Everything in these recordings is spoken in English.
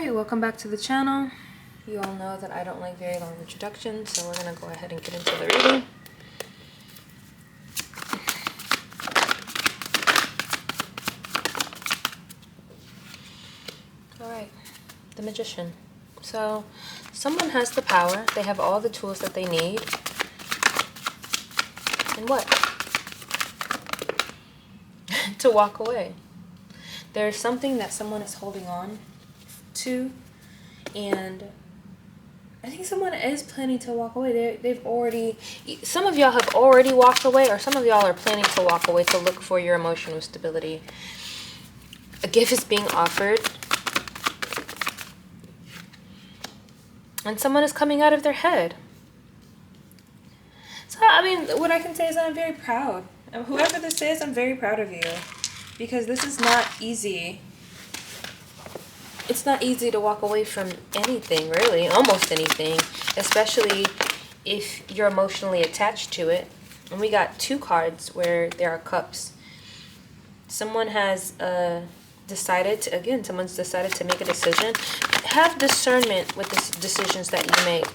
Alright, welcome back to the channel. You all know that I don't like very long introductions, so we're going to go ahead and get into the reading. Alright, the Magician. So, someone has the power, they have all the tools that they need. And what? To walk away. There's something that someone is holding on to, and I think someone is planning to walk away. They've already, some of y'all have already walked away, or some of y'all are planning to walk away to look for your emotional stability. A gift is being offered, and someone is coming out of their head. So, I mean, what I can say is I'm very proud. Whoever this is, I'm very proud of you, because this is not easy. It's not easy to walk away from anything, really, almost anything, especially if you're emotionally attached to it. And we got two cards where there are cups. Someone has decided to, again, someone's decided to make a decision. Have discernment with the decisions that you make.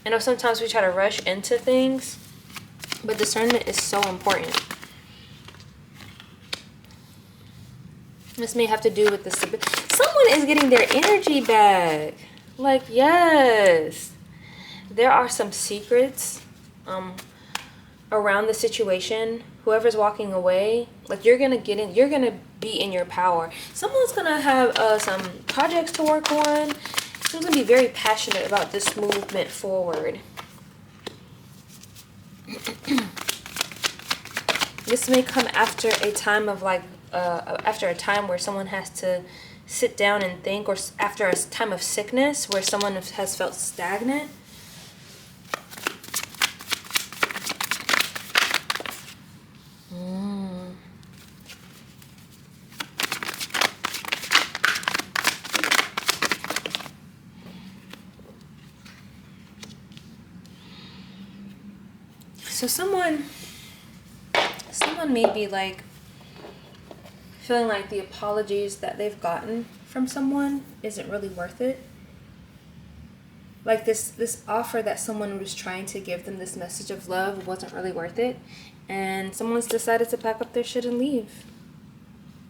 I know sometimes we try to rush into things, but discernment is so important. This may have to do with the someone is getting their energy back. Like, yes, there are some secrets around the situation. Whoever's walking away, like, you're gonna get in, you're gonna be in your power. Someone's gonna have some projects to work on. Someone's gonna be very passionate about this movement forward. This may come after a time of after a time where someone has to sit down and think, or after a time of sickness where someone has felt stagnant. So someone may be like feeling like the apologies that they've gotten from someone isn't really worth it. Like this offer that someone was trying to give them, this message of love, wasn't really worth it. And someone's decided to pack up their shit and leave.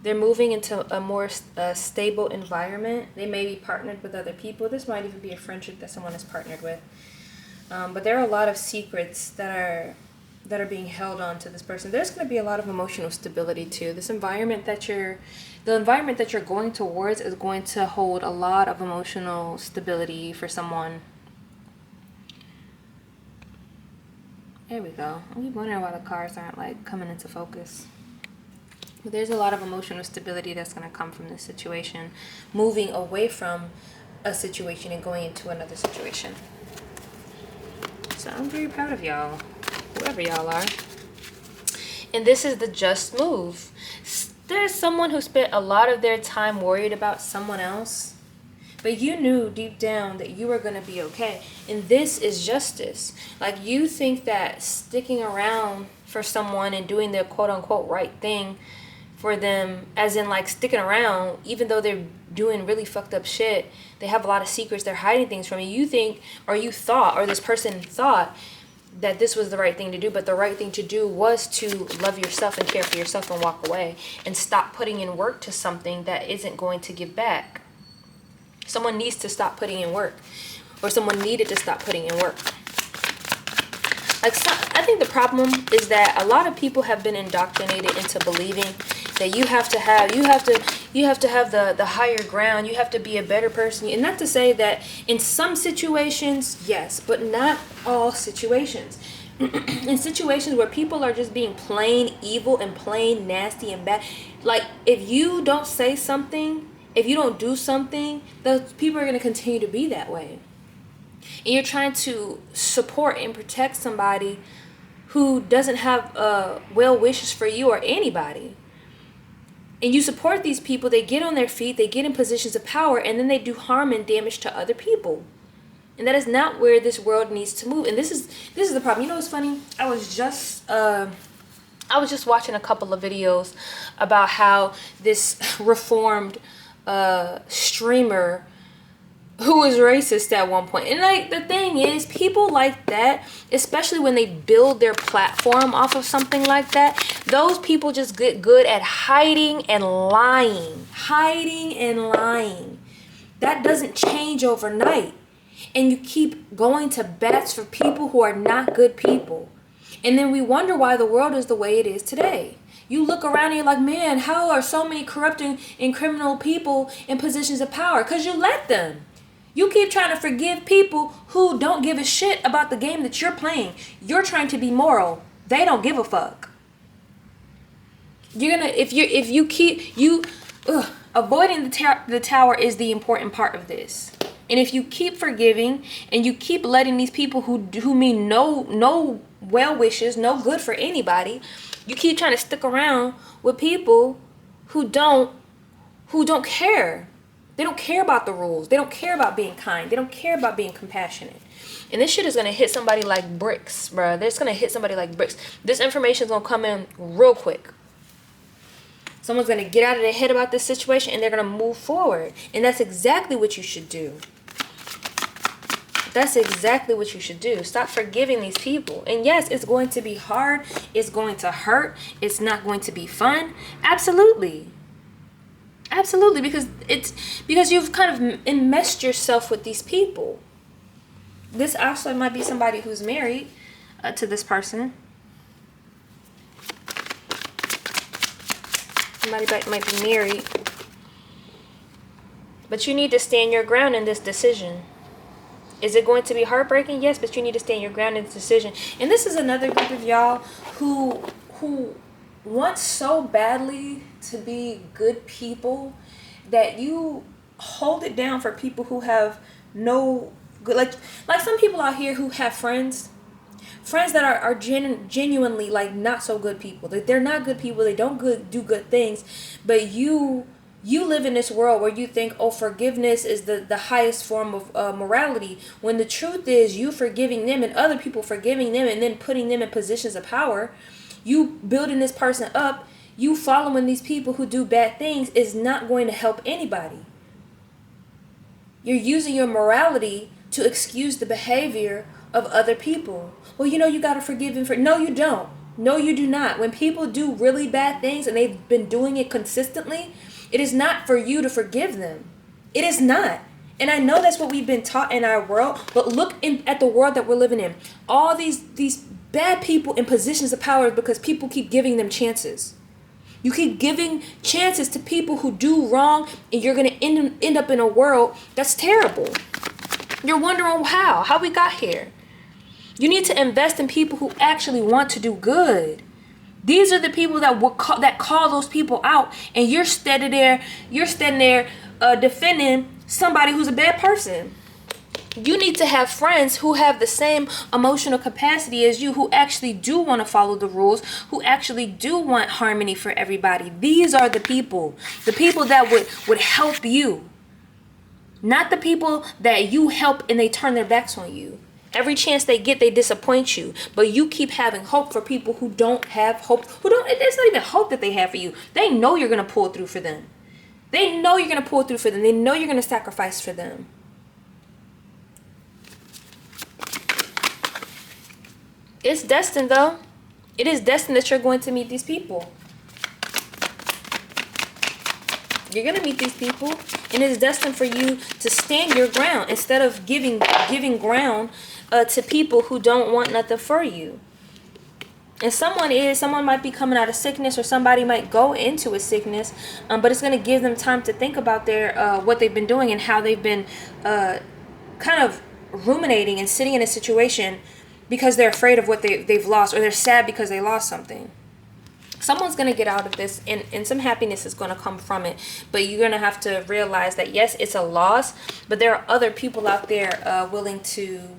They're moving into a more stable environment. They may be partnered with other people. This might even be a friendship that someone is partnered with. But there are a lot of secrets that are being held on to this person. There's going to be a lot of emotional stability too. The environment that you're going towards is going to hold a lot of emotional stability for someone. There we go. I keep wondering why the cards aren't like coming into focus. But there's a lot of emotional stability that's going to come from this situation, moving away from a situation and going into another situation. So I'm very proud of y'all, whoever y'all are. And this is the just move. There's someone who spent a lot of their time worried about someone else, but you knew deep down that you were going to be okay. And this is justice. Like, you think that sticking around for someone and doing the quote-unquote right thing for them, as in like sticking around even though they're doing really fucked up shit, they have a lot of secrets, they're hiding things from you. You think, or you thought, or this person thought that this was the right thing to do, but the right thing to do was to love yourself and care for yourself and walk away and stop putting in work to something that isn't going to give back. Someone needs to stop putting in work, or someone needed to stop putting in work. Like, I think the problem is that a lot of people have been indoctrinated into believing that you have to have the higher ground, you have to be a better person. And not to say that in some situations, yes, but not all situations. In situations where people are just being plain evil and plain nasty and bad, like, if you don't say something, if you don't do something, those people are going to continue to be that way. And you're trying to support and protect somebody who doesn't have well wishes for you or anybody. And you support these people, they get on their feet, they get in positions of power, and then they do harm and damage to other people. And that is not where this world needs to move. And this is the problem. You know what's funny? I was just watching a couple of videos about how this reformed streamer who was racist at one point. And like the thing is, people like that, especially when they build their platform off of something like that, those people just get good at hiding and lying. Hiding and lying. That doesn't change overnight. And you keep going to bats for people who are not good people. And then we wonder why the world is the way it is today. You look around and you're like, man, how are so many corrupt and criminal people in positions of power? Because you let them. You keep trying to forgive people who don't give a shit about the game that you're playing. You're trying to be moral. They don't give a fuck. You're gonna if you keep avoiding the tower is the important part of this. And if you keep forgiving and you keep letting these people who mean no well wishes, no good for anybody, you keep trying to stick around with people who don't care. They don't care about the rules. They don't care about being kind. They don't care about being compassionate. And this shit is going to hit somebody like bricks, bro. It's going to hit somebody like bricks. This information is going to come in real quick. Someone's going to get out of their head about this situation and they're going to move forward. And that's exactly what you should do. That's exactly what you should do. Stop forgiving these people. And yes, it's going to be hard. It's going to hurt. It's not going to be fun. Absolutely. Absolutely, because you've kind of enmeshed yourself with these people. This also might be somebody who's married to this person. Somebody might be married. But you need to stand your ground in this decision. Is it going to be heartbreaking? Yes, but you need to stand your ground in this decision. And this is another group of y'all who want so badly to be good people that you hold it down for people who have no good, like some people out here who have friends that are genuinely like not so good people. They're not good people. They don't do good things, but you live in this world where you think, oh, forgiveness is the highest form of morality, when the truth is you forgiving them and other people forgiving them and then putting them in positions of power, you building this person up, you following these people who do bad things is not going to help anybody. You're using your morality to excuse the behavior of other people. Well, you got to forgive them for... No, you don't. No, you do not. When people do really bad things and they've been doing it consistently, it is not for you to forgive them. It is not. And I know that's what we've been taught in our world, but look at the world that we're living in. All these bad people in positions of power because people keep giving them chances. You keep giving chances to people who do wrong, and you're going to end up in a world that's terrible. You're wondering how we got here. You need to invest in people who actually want to do good. These are the people that call those people out, and you're standing there defending somebody who's a bad person. You need to have friends who have the same emotional capacity as you, who actually do want to follow the rules, who actually do want harmony for everybody. These are the people that would help you. Not the people that you help and they turn their backs on you. Every chance they get, they disappoint you. But you keep having hope for people who don't have hope. It's not even hope that they have for you. They know you're going to pull through for them. They know you're going to pull through for them. They know you're going to sacrifice for them. It's destined, though. It is destined that you're going to meet these people. You're going to meet these people, and it's destined for you to stand your ground instead of giving ground to people who don't want nothing for you. And someone might be coming out of sickness, or somebody might go into a sickness, but it's going to give them time to think about what they've been doing and how they've been kind of ruminating and sitting in a situation because they're afraid of what they've lost, or they're sad because they lost something. Someone's going to get out of this, and some happiness is going to come from it. But you're going to have to realize that, yes, it's a loss, but there are other people out there willing to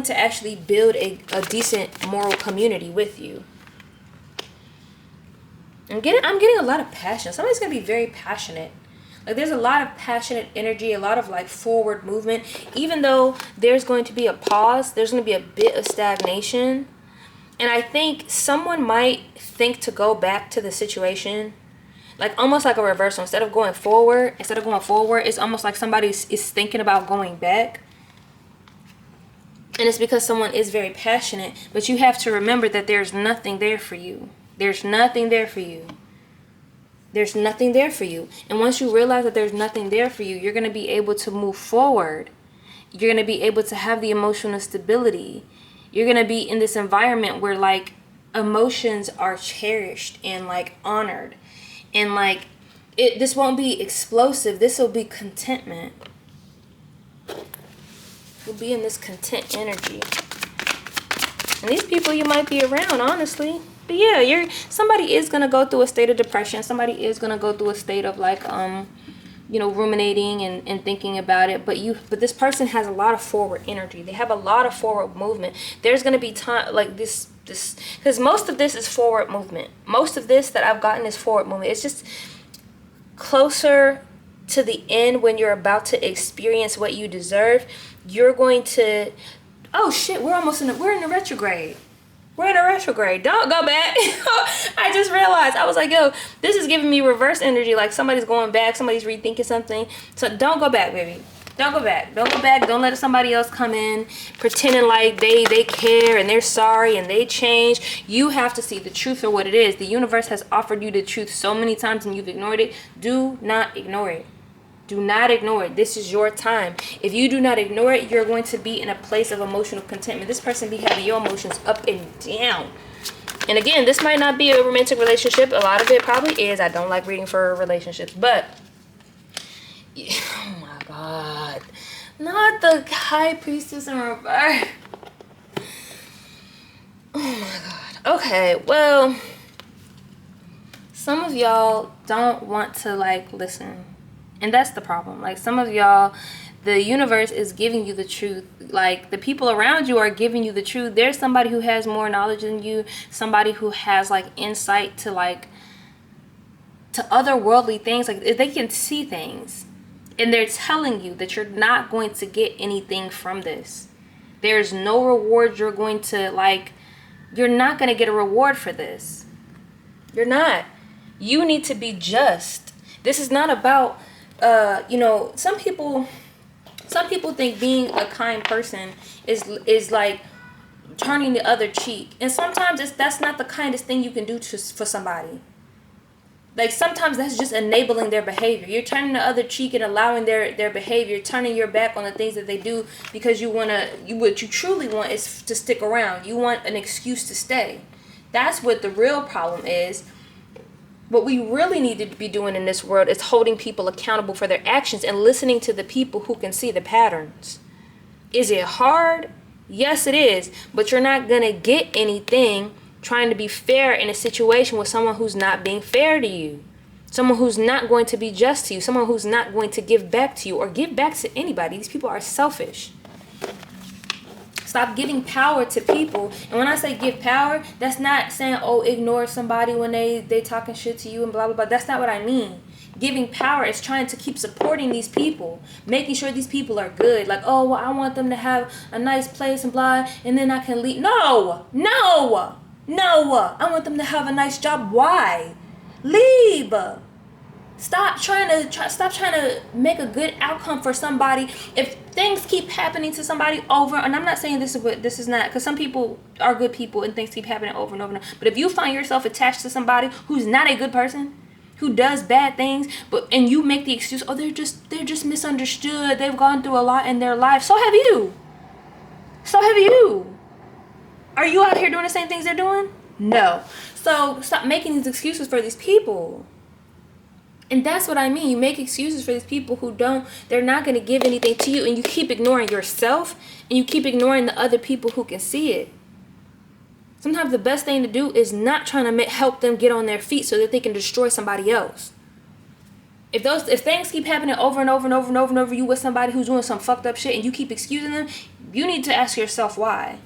actually build a decent moral community with you. I'm getting a lot of passion. Somebody's going to be very passionate. Like, there's a lot of passionate energy, a lot of like forward movement. Even though there's going to be a pause, there's going to be a bit of stagnation. And I think someone might think to go back to the situation, Like almost like a reversal. Instead of going forward, it's almost like somebody is thinking about going back. And it's because someone is very passionate, but you have to remember that there's nothing there for you. There's nothing there for you. There's nothing there for you. And once you realize that there's nothing there for you, you're going to be able to move forward. You're going to be able to have the emotional stability. You're going to be in this environment where like emotions are cherished and like honored. And like this won't be explosive. This will be contentment. You'll be in this content energy. And these people you might be around, honestly. But yeah, somebody is gonna go through a state of depression. Somebody is gonna go through a state of like ruminating and thinking about it. But this person has a lot of forward energy. They have a lot of forward movement. There's gonna be time like this because most of this is forward movement. Most of this that I've gotten is forward movement. It's just closer to the end when you're about to experience what you deserve. You're going to, oh shit, we're in the retrograde. We're in a retrograde. Don't go back. I just realized. I was like, yo, this is giving me reverse energy. Like somebody's going back. Somebody's rethinking something. So don't go back, baby. Don't go back. Don't go back. Don't let somebody else come in pretending like they care and they're sorry and they change. You have to see the truth for what it is. The universe has offered you the truth so many times and you've ignored it. Do not ignore it. Do not ignore it. This is your time. If you do not ignore it, you're going to be in a place of emotional contentment. This person be having your emotions up and down. And again, this might not be a romantic relationship. A lot of it probably is. I don't like reading for relationships. But, oh my God. Not the High Priestess in reverse. Oh my God. Okay, well, some of y'all don't want to like listen. And that's the problem. Like some of y'all, the universe is giving you the truth. Like the people around you are giving you the truth. There's somebody who has more knowledge than you. Somebody who has like insight to like to otherworldly things. Like they can see things. And they're telling you that you're not going to get anything from this. There's no reward you're going to like. You're not going to get a reward for this. You're not. You need to be just. This is not about some people think being a kind person is like turning the other cheek, and sometimes that's not the kindest thing you can do for somebody. Like sometimes that's just enabling their behavior. You're turning the other cheek and allowing their behavior, turning your back on the things that they do because what you truly want is to stick around. You want an excuse to stay. That's what the real problem is. What we really need to be doing in this world is holding people accountable for their actions and listening to the people who can see the patterns. Is it hard? Yes, it is. But you're not going to get anything trying to be fair in a situation with someone who's not being fair to you. Someone who's not going to be just to you. Someone who's not going to give back to you or give back to anybody. These people are selfish. Stop giving power to people. And when I say give power, that's not saying, oh, ignore somebody when they talking shit to you and blah, blah, blah. That's not what I mean. Giving power is trying to keep supporting these people. Making sure these people are good. Like, oh, well, I want them to have a nice place and blah, and then I can leave. No. I want them to have a nice job. Why? Leave. Stop trying to make a good outcome for somebody. If things keep happening to somebody over, and I'm not saying this is not, because some people are good people and things keep happening over and over and over. But if you find yourself attached to somebody who's not a good person, who does bad things, and you make the excuse, oh, they're just misunderstood. They've gone through a lot in their life. So have you. Are you out here doing the same things they're doing? No. So stop making these excuses for these people. And that's what I mean. You make excuses for these people they're not going to give anything to you. And you keep ignoring yourself. And you keep ignoring the other people who can see it. Sometimes the best thing to do is not trying to help them get on their feet so that they can destroy somebody else. If things keep happening over and over and over and over and over, you with somebody who's doing some fucked up shit and you keep excusing them, you need to ask yourself why.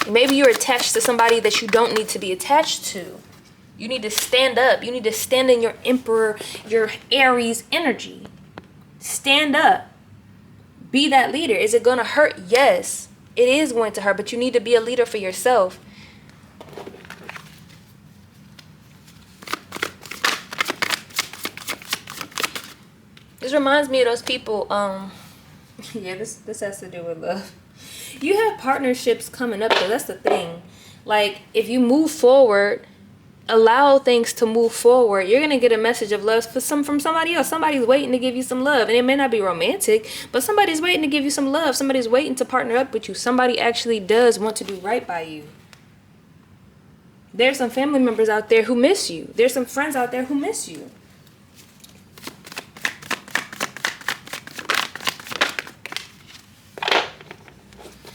Maybe you're attached to somebody that you don't need to be attached to. You need to stand up. You need to stand in your Emperor, your Aries energy. Stand up. Be that leader. Is it going to hurt? Yes, it is going to hurt, but you need to be a leader for yourself. This reminds me of those people, yeah, this has to do with love. You have partnerships coming up, though. That's the thing. Like, if you move forward, allow things to move forward, you're gonna get a message of love from somebody else. Somebody's waiting to give you some love, and it may not be romantic, but somebody's waiting to give you some love. Somebody's waiting to partner up with you. Somebody actually does want to do right by you. There's some family members out there who miss you. There's some friends out there who miss you.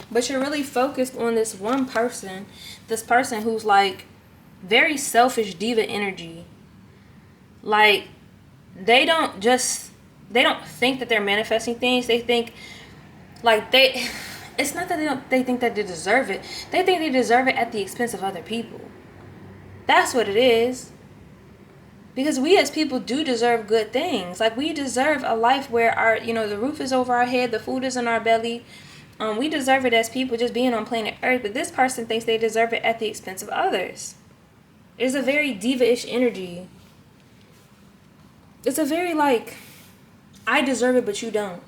But you're really focused on this one person, this person who's like very selfish diva energy. Like, they don't think that they're manifesting things. They think like it's not that they think that they deserve it. They think they deserve it at the expense of other people. That's what it is. Because we as people do deserve good things. Like, we deserve a life where our, the roof is over our head, the food is in our belly. We deserve it as people just being on planet Earth, but this person thinks they deserve it at the expense of others. It's a very diva-ish energy. It's a very like, I deserve it, but you don't.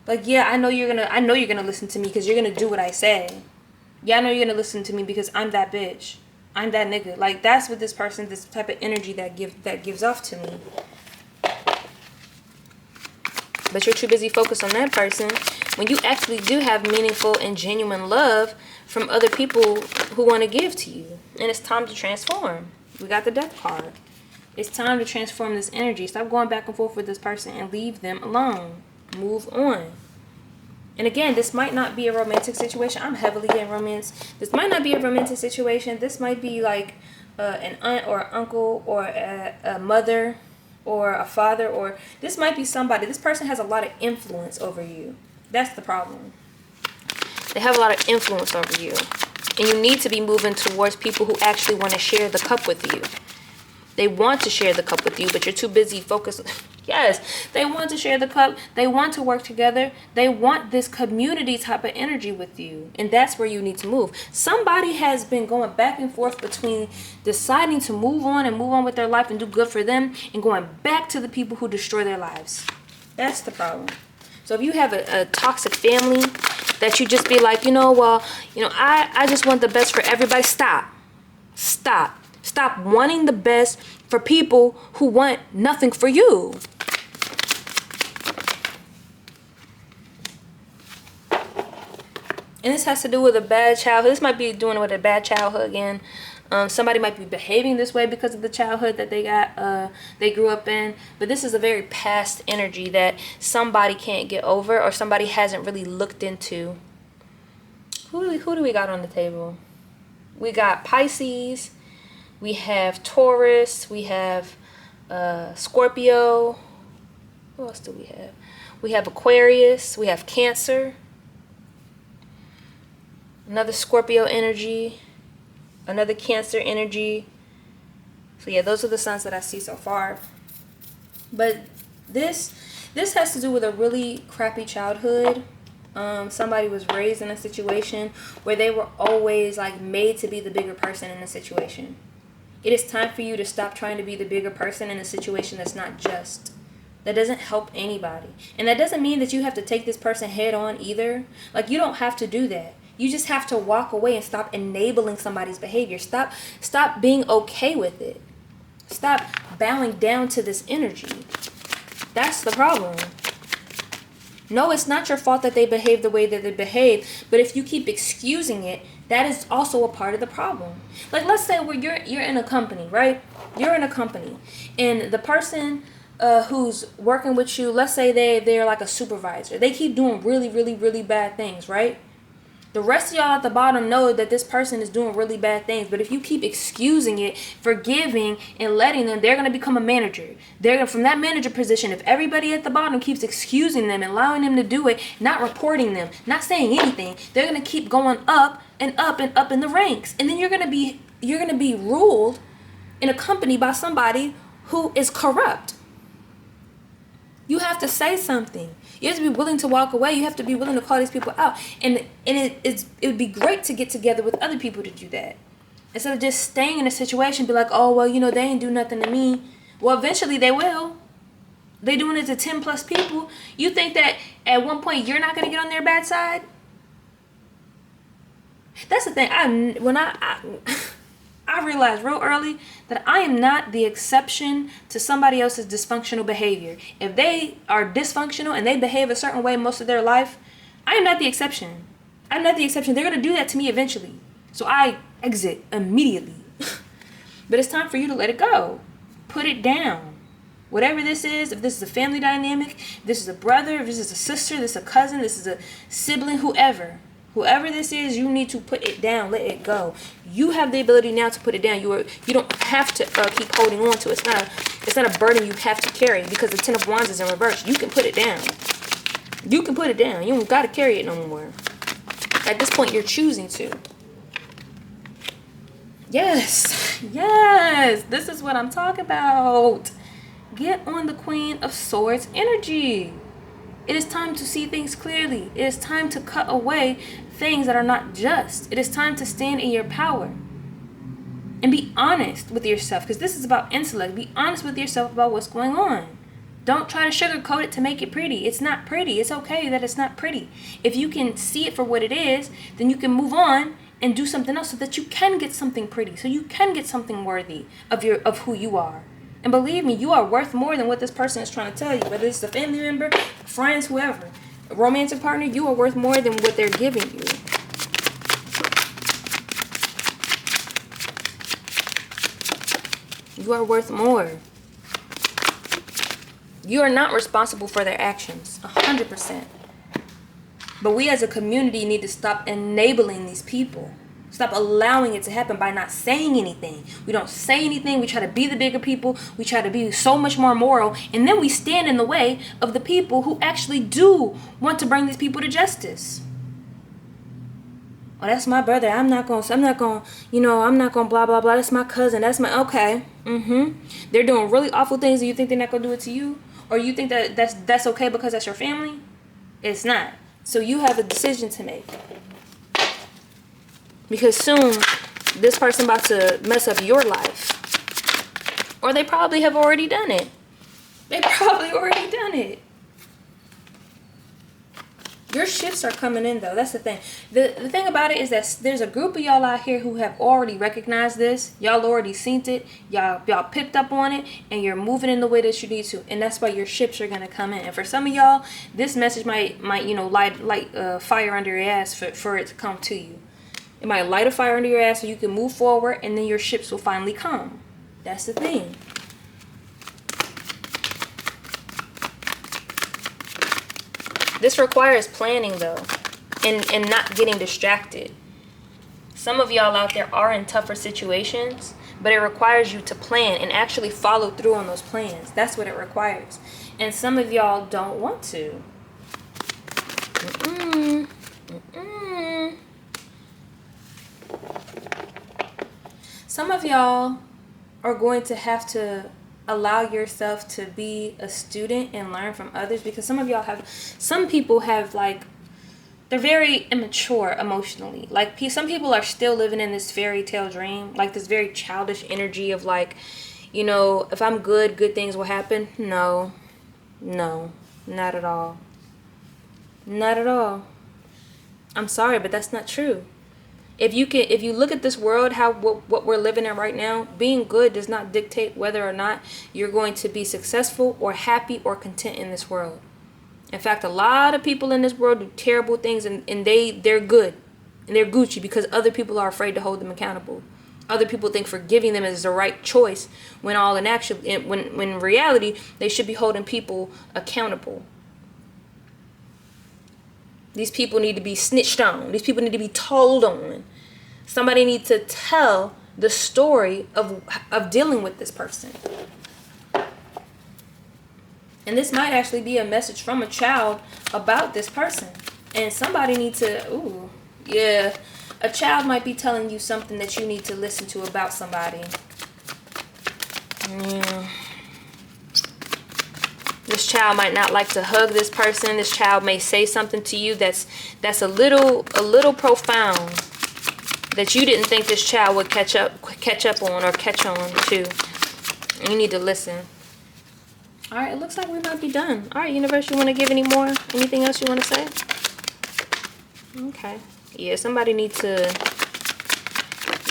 Like, yeah, I know you're gonna listen to me because you're gonna do what I say. Yeah, I know you're gonna listen to me because I'm that bitch. I'm that nigga. Like, that's what this type of energy that gives off to me. But you're too busy focused on that person when you actually do have meaningful and genuine love from other people who want to give to you. And it's time to transform. We got the death card. It's time to transform this energy. Stop going back and forth with this person and leave them alone. Move on. And again, this might not be a romantic situation. I'm heavily in romance. This might not be a romantic situation. This might be like an aunt or uncle or a mother or a father, or this might be somebody. This person has a lot of influence over you. That's the problem. They have a lot of influence over you. And you need to be moving towards people who actually want to share the cup with you. They want to share the cup with you, but you're too busy focused. Yes, they want to share the cup. They want to work together. They want this community type of energy with you. And that's where you need to move. Somebody has been going back and forth between deciding to move on with their life and do good for them, and going back to the people who destroy their lives. That's the problem. So if you have a toxic family that you just be like, I just want the best for everybody. Stop wanting the best for people who want nothing for you. And this has to do with a bad childhood. This might be doing it with a bad childhood again. Somebody might be behaving this way because of the childhood that they grew up in. But this is a very past energy that somebody can't get over, or somebody hasn't really looked into. Who do we got on the table? We got Pisces. We have Taurus. We have Scorpio. Who else do we have? We have Aquarius. We have Cancer. Another Scorpio energy. Another Cancer energy. So yeah, those are the signs that I see so far. But this has to do with a really crappy childhood. Somebody was raised in a situation where they were always like made to be the bigger person in the situation. It is time for you to stop trying to be the bigger person in a situation that's not just. That doesn't help anybody. And that doesn't mean that you have to take this person head on either. Like, you don't have to do that. You just have to walk away and stop enabling somebody's behavior. Stop being okay with it. Stop bowing down to this energy. That's the problem. No, it's not your fault that they behave the way that they behave. But if you keep excusing it, that is also a part of the problem. Like, let's say you're in a company, right? You're in a company, and the person who's working with you, let's say they're like a supervisor. They keep doing really, really, really bad things, right? The rest of y'all at the bottom know that this person is doing really bad things. But if you keep excusing it, forgiving, and letting them, they're going to become a manager. From that manager position, if everybody at the bottom keeps excusing them and allowing them to do it, not reporting them, not saying anything, they're going to keep going up and up and up in the ranks. And then you're going to be ruled in a company by somebody who is corrupt. You have to say something. You have to be willing to walk away. You have to be willing to call these people out. And it would be great to get together with other people to do that. Instead of just staying in a situation, be like, oh, well, they ain't do nothing to me. Well, eventually they will. They doing it to 10 plus people. You think that at one point you're not going to get on their bad side? That's the thing. I realized real early that I am not the exception to somebody else's dysfunctional behavior. If they are dysfunctional and they behave a certain way most of their life, I am not the exception. I'm not the exception. They're going to do that to me eventually. So I exit immediately. But it's time for you to let it go. Put it down. Whatever this is, if this is a family dynamic, if this is a brother, if this is a sister, this is a cousin, this is a sibling, whoever this is, you need to put it down. Let it go. You have the ability now to put it down. You don't have to keep holding on to it. It's not a burden you have to carry, because the 10 of Wands is in reverse. You can put it down. You can put it down. You don't got to carry it no more. At this point, you're choosing to. Yes. This is what I'm talking about. Get on the Queen of Swords energy. It is time to see things clearly. It is time to cut away things that are not just. It is time to stand in your power and be honest with yourself, because this is about intellect. Be honest with yourself about what's going on. Don't try to sugarcoat it to make it pretty. It's not pretty. It's okay that it's not pretty. If you can see it for what it is, then you can move on and do something else so that you can get something pretty, so you can get something worthy of who you are. And believe me, you are worth more than what this person is trying to tell you. Whether it's a family member, friends, whoever, a romantic partner, you are worth more than what they're giving you. You are worth more. You are not responsible for their actions, 100%. But we as a community need to stop enabling these people. Stop allowing it to happen by not saying anything. We don't say anything. We try to be the bigger people. We try to be so much more moral. And then we stand in the way of the people who actually do want to bring these people to justice. Oh, that's my brother. I'm not going, blah, blah, blah. That's my cousin. That's my, okay. They're doing really awful things, and you think they're not going to do it to you? Or you think that that's okay because that's your family? It's not. So you have a decision to make. Because soon, this person about to mess up your life. Or they probably have already done it. Your shifts are coming in, though. That's the thing. The thing about it is that there's a group of y'all out here who have already recognized this. Y'all already seen it. Y'all picked up on it. And you're moving in the way that you need to. And that's why your shifts are going to come in. And for some of y'all, this message might light fire under your ass for it to come to you. It might light a fire under your ass so you can move forward, and then your ships will finally come. That's the thing. This requires planning, though, and not getting distracted. Some of y'all out there are in tougher situations, but it requires you to plan and actually follow through on those plans. That's what it requires. And some of y'all don't want to. Some of y'all are going to have to allow yourself to be a student and learn from others, because some people have they're very immature emotionally. Some people are still living in this fairy tale dream, this very childish energy of if I'm good things will happen. No, not at all. Not at all. I'm sorry, but that's not true. If you look at this world, what we're living in right now, being good does not dictate whether or not you're going to be successful or happy or content in this world. In fact, a lot of people in this world do terrible things, and they're good and they're Gucci because other people are afraid to hold them accountable. Other people think forgiving them is the right choice, when in reality they should be holding people accountable. These people need to be snitched on. These people need to be told on. Somebody needs to tell the story of dealing with this person. And this might actually be a message from a child about this person. And somebody needs to, a child might be telling you something that you need to listen to about somebody. This child might not like to hug this person. This child may say something to you that's a little profound, that you didn't think this child would catch up on or catch on to. You need to listen. All right, it looks like we might be done. All right, universe, you want to give any more? Anything else you want to say? Okay. Yeah, somebody needs to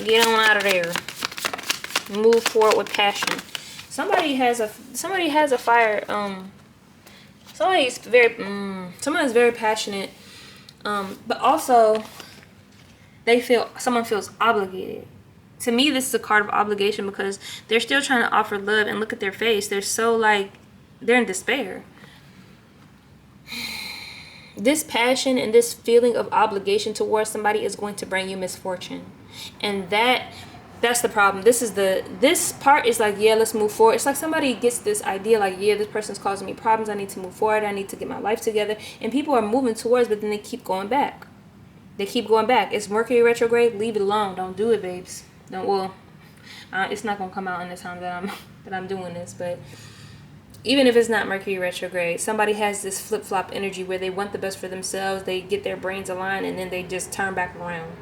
get on out of there. Move forward with passion. Somebody has a fire. Somebody's very passionate. But also someone feels obligated. To me, this is a card of obligation because they're still trying to offer love, and look at their face. They're so like, they're in despair. This passion and this feeling of obligation towards somebody is going to bring you misfortune. And that's the problem. This part is like, yeah, let's move forward. It's like somebody gets this idea like, yeah, this person's causing me problems. I need to move forward. I need to get my life together. And people are moving towards, but then they keep going back. They keep going back. It's Mercury retrograde. Leave it alone. Don't do it, babes. It's not gonna come out in the time that I'm doing this. But even if it's not Mercury retrograde, somebody has this flip-flop energy where they want the best for themselves. They get their brains aligned, and then they just turn back around.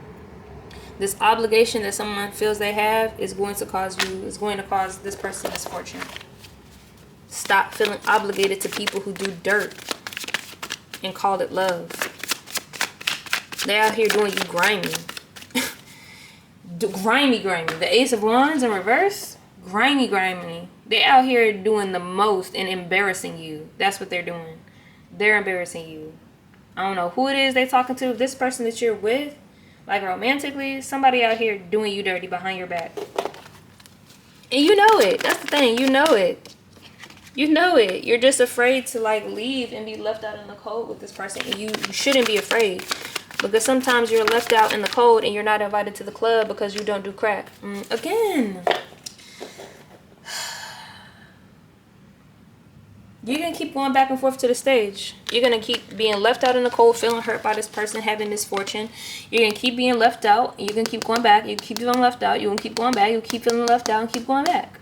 This obligation that someone feels they have is going to cause this person misfortune. Stop feeling obligated to people who do dirt and call it love. They out here doing you grimy. Grimy. The Ace of Wands in reverse. Grimy. They out here doing the most and embarrassing you. That's what they're doing. They're embarrassing you. I don't know who it is they're talking to. This person that you're with, like romantically, somebody out here doing you dirty behind your back. And you know it. That's the thing. You know it. You know it. You're just afraid to like leave and be left out in the cold with this person. And you shouldn't be afraid. Because sometimes you're left out in the cold and you're not invited to the club because you don't do crack. Again. You're going to keep going back and forth to the stage. You're going to keep being left out in the cold, feeling hurt by this person, having misfortune. You're going to keep being left out. And you're going to keep going back. You keep feeling left out. You're going to keep going back. You'll keep feeling left out and keep going back.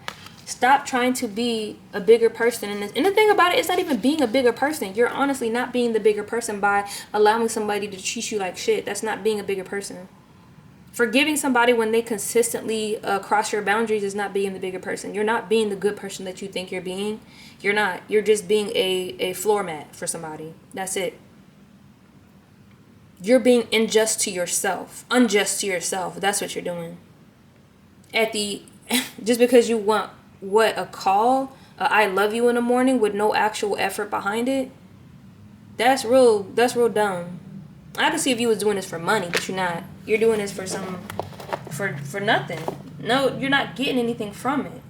Stop trying to be a bigger person in this. And the thing about it, it's not even being a bigger person. You're honestly not being the bigger person by allowing somebody to treat you like shit. That's not being a bigger person. Forgiving somebody when they consistently cross your boundaries is not being the bigger person. You're not being the good person that you think you're being. You're not. You're just being a floor mat for somebody. That's it. You're being unjust to yourself. That's what you're doing. Just because you want a call, I love you in the morning with no actual effort behind it, that's real dumb. I can see if you was doing this for money, but you're not. You're doing this for nothing. No, you're not getting anything from it.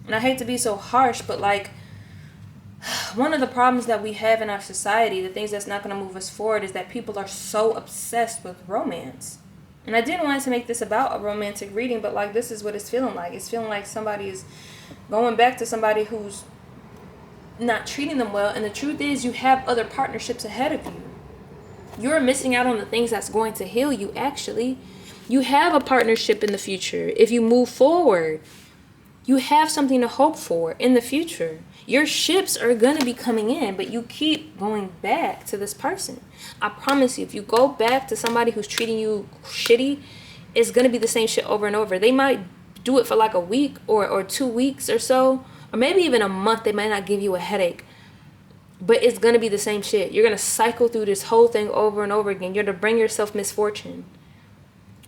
And I hate to be so harsh, but like, one of the problems that we have in our society, the things that's not going to move us forward, is that people are so obsessed with romance. And I didn't want to make this about a romantic reading, but like, this is what it's feeling like. It's feeling like somebody is going back to somebody who's not treating them well. And the truth is, you have other partnerships ahead of you. You're missing out on the things that's going to heal you, actually. You have a partnership in the future. If you move forward, you have something to hope for in the future. Your ships are going to be coming in, but you keep going back to this person. I promise you, if you go back to somebody who's treating you shitty, it's going to be the same shit over and over. They might do it for like a week or 2 weeks or so, or maybe even a month. They might not give you a headache, but it's going to be the same shit. You're going to cycle through this whole thing over and over again. You're going to bring yourself misfortune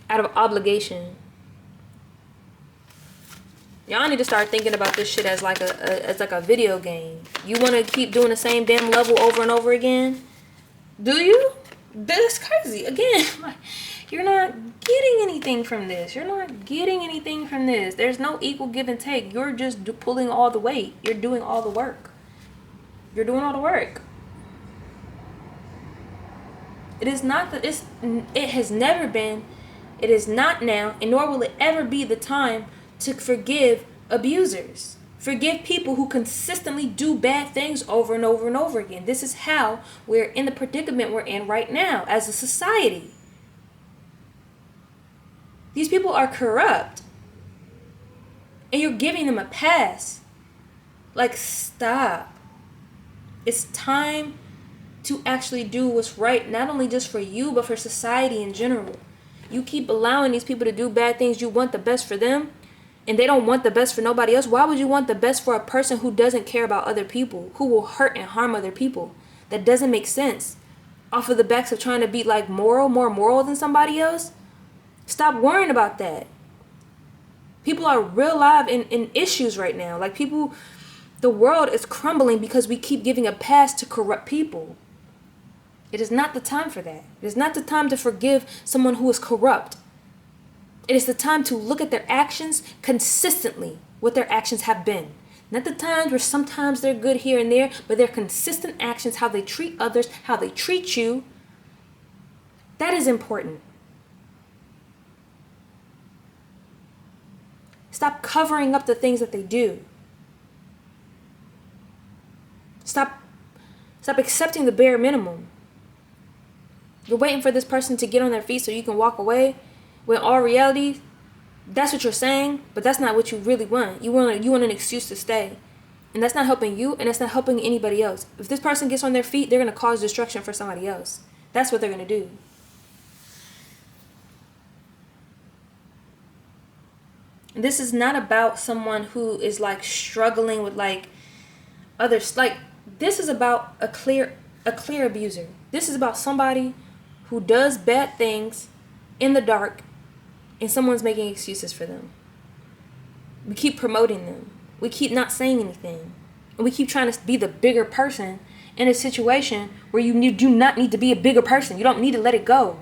out of obligation. Y'all need to start thinking about this shit as like a video game. You want to keep doing the same damn level over and over again? Do you? That's crazy. Again, you're not getting anything from this. There's no equal give and take. You're just pulling all the weight. You're doing all the work. It is not that it has never been, it is not now, and nor will it ever be the time to forgive abusers. Forgive people who consistently do bad things over and over and over again. This is how we're in the predicament we're in right now as a society. These people are corrupt. And you're giving them a pass. Like, stop. It's time to actually do what's right, not only just for you, but for society in general. You keep allowing these people to do bad things. You want the best for them. and they don't want the best for nobody else, why would you want the best for a person who doesn't care about other people, who will hurt and harm other people? That doesn't make sense. Off of the backs of trying to be like more moral than somebody else. Stop worrying about that. People are real live in issues right now. Like people, the world is crumbling because we keep giving a pass to corrupt people. It is not the time for that. It is not the time to forgive someone who is corrupt. It is the time to look at their actions consistently, what their actions have been. Not the times where sometimes they're good here and there, but their consistent actions, how they treat others, how they treat you. That is important. Stop covering up the things that they do. Stop accepting the bare minimum. You're waiting for this person to get on their feet so you can walk away, when all reality, that's what you're saying, but that's not what you really want. You want an excuse to stay. And that's not helping you, and that's not helping anybody else. If this person gets on their feet, they're going to cause destruction for somebody else. That's what they're going to do. And this is not about someone who is like struggling with like others. Like this is about a clear abuser. This is about somebody who does bad things in the dark, and someone's making excuses for them. We keep promoting them. We keep not saying anything. And we keep trying to be the bigger person in a situation where you do not need to be a bigger person. You don't need to let it go.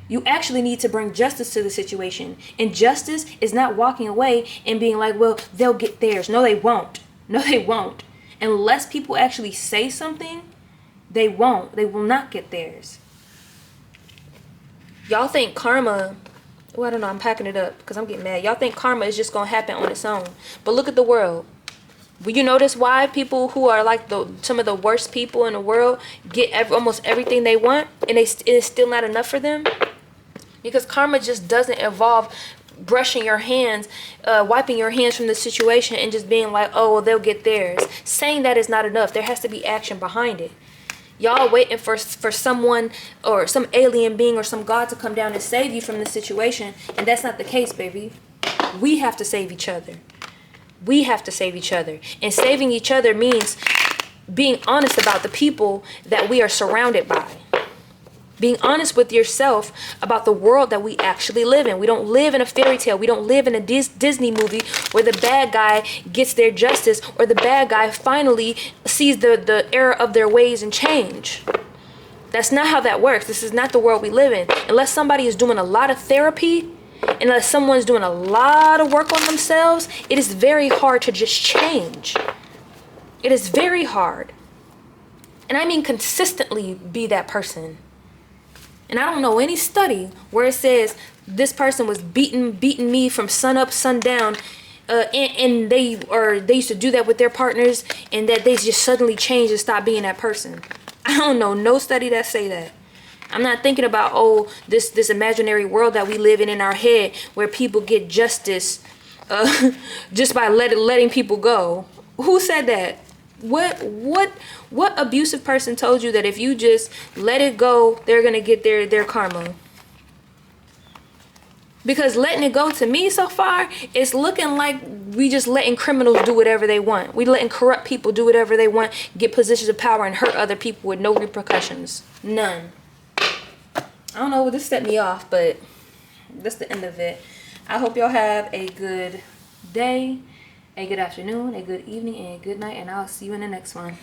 You actually need to bring justice to the situation. And justice is not walking away and being like, well, they'll get theirs. No, they won't. No, they won't. Unless people actually say something, they won't. They will not get theirs. Y'all think karma... Well, I don't know. I'm packing it up because I'm getting mad. Y'all think karma is just going to happen on its own. But look at the world. Will you notice why people who are like some of the worst people in the world get almost everything they want, and it is still not enough for them? Because karma just doesn't involve brushing your hands, wiping your hands from the situation and just being like, oh, well, they'll get theirs. Saying that is not enough. There has to be action behind it. Y'all waiting for someone or some alien being or some God to come down and save you from this situation. And that's not the case, baby. We have to save each other. We have to save each other. And saving each other means being honest about the people that we are surrounded by. Being honest with yourself about the world that we actually live in. We don't live in a fairy tale. We don't live in a Disney movie where the bad guy gets their justice or the bad guy finally sees the error of their ways and change. That's not how that works. This is not the world we live in. Unless somebody is doing a lot of therapy, unless someone's doing a lot of work on themselves, it is very hard to just change. It is very hard. And I mean consistently be that person. And I don't know any study where it says this person was beating me from sun up, sun down, and they used to do that with their partners, and that they just suddenly changed and stopped being that person. I don't know no study that say that. I'm not thinking about this imaginary world that we live in our head where people get justice just by letting people go. Who said that? What abusive person told you that if you just let it go, they're gonna get their karma? Because letting it go to me so far, it's looking like we just letting criminals do whatever they want. We letting corrupt people do whatever they want, get positions of power and hurt other people with no repercussions. None. I don't know, this set me off, but that's the end of it. I hope y'all have a good day, a good afternoon, a good evening, and a good night, and I'll see you in the next one.